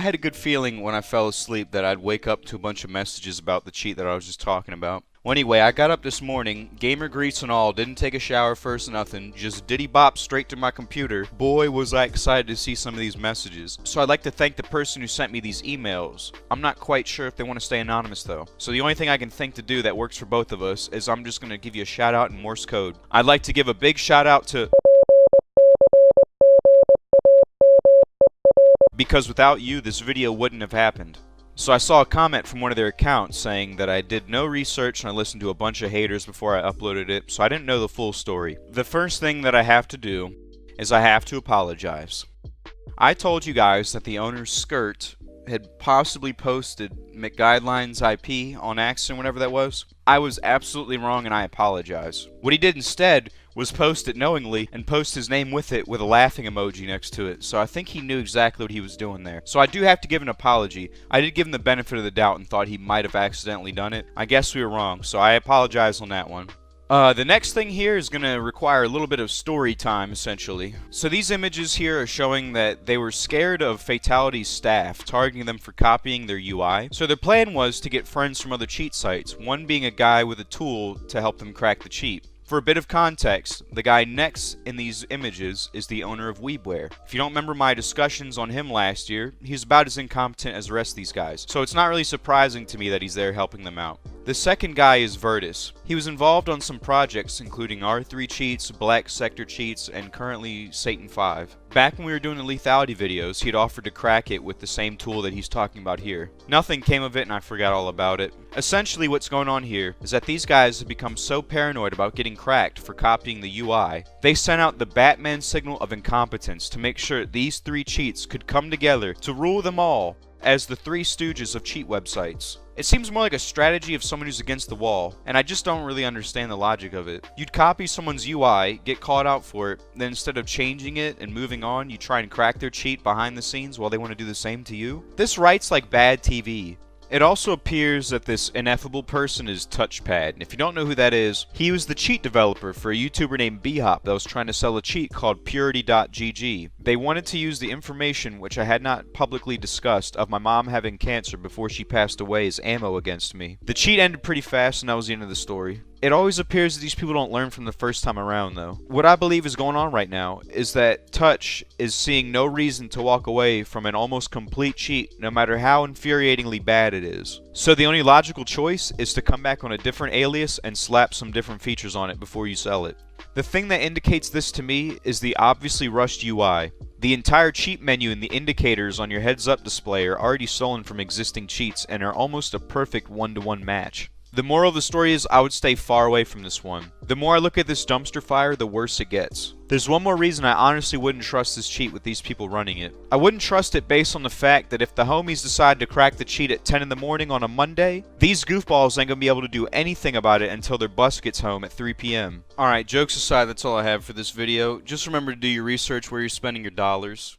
had a good feeling when I fell asleep that I'd wake up to a bunch of messages about the cheat that I was just talking about. Well, anyway, I got up this morning, gamer greets and all, didn't take a shower first, nothing, just diddy bop straight to my computer. Boy, was I excited to see some of these messages. So I'd like to thank the person who sent me these emails. I'm not quite sure if they want to stay anonymous though. So the only thing I can think to do that works for both of us is I'm just going to give you a shout out in Morse code. I'd like to give a big shout out to... because without you, this video wouldn't have happened. So I saw a comment from one of their accounts saying that I did no research and I listened to a bunch of haters before I uploaded it, so I didn't know the full story. The first thing that I have to do is I have to apologize. I told you guys that the owner's skirt had possibly posted McGuideline's IP on accident, whatever that was. I was absolutely wrong and I apologize. What he did instead was post it knowingly and post his name with it with a laughing emoji next to it, so I think he knew exactly what he was doing there. So I do have to give an apology. I did give him the benefit of the doubt and thought he might have accidentally done it. I guess we were wrong, so I apologize on that one. The next thing here is going to require a little bit of story time, essentially. So these images here are showing that they were scared of Fatality's staff, targeting them for copying their UI. So their plan was to get friends from other cheat sites, one being a guy with a tool to help them crack the cheat. For a bit of context, the guy next in these images is the owner of Weebware. If you don't remember my discussions on him last year, he's about as incompetent as the rest of these guys. So it's not really surprising to me that he's there helping them out. The second guy is Virtus. He was involved on some projects including R3 cheats, Black Sector cheats, and currently Satan 5. Back when we were doing the lethality videos, he had offered to crack it with the same tool that he's talking about here. Nothing came of it and I forgot all about it. Essentially what's going on here is that these guys have become so paranoid about getting cracked for copying the UI, they sent out the Batman signal of incompetence to make sure these three cheats could come together to rule them all as the three stooges of cheat websites. It seems more like a strategy of someone who's against the wall, and I just don't really understand the logic of it. You'd copy someone's UI, get caught out for it, then instead of changing it and moving on, you try and crack their cheat behind the scenes while they want to do the same to you? This writes like bad TV. It also appears that this ineffable person is Touchpad, and if you don't know who that is, he was the cheat developer for a YouTuber named Bhop that was trying to sell a cheat called Purity.gg. They wanted to use the information, which I had not publicly discussed, of my mom having cancer before she passed away as ammo against me. The cheat ended pretty fast and that was the end of the story. It always appears that these people don't learn from the first time around, though. What I believe is going on right now is that Touch is seeing no reason to walk away from an almost complete cheat, no matter how infuriatingly bad it is. So the only logical choice is to come back on a different alias and slap some different features on it before you sell it. The thing that indicates this to me is the obviously rushed UI. The entire cheat menu and the indicators on your heads-up display are already stolen from existing cheats and are almost a perfect one-to-one match. The moral of the story is I would stay far away from this one. The more I look at this dumpster fire, the worse it gets. There's one more reason I honestly wouldn't trust this cheat with these people running it. I wouldn't trust it based on the fact that if the homies decide to crack the cheat at 10 in the morning on a Monday, these goofballs ain't gonna be able to do anything about it until their bus gets home at 3 p.m. Alright, jokes aside, that's all I have for this video. Just remember to do your research where you're spending your dollars.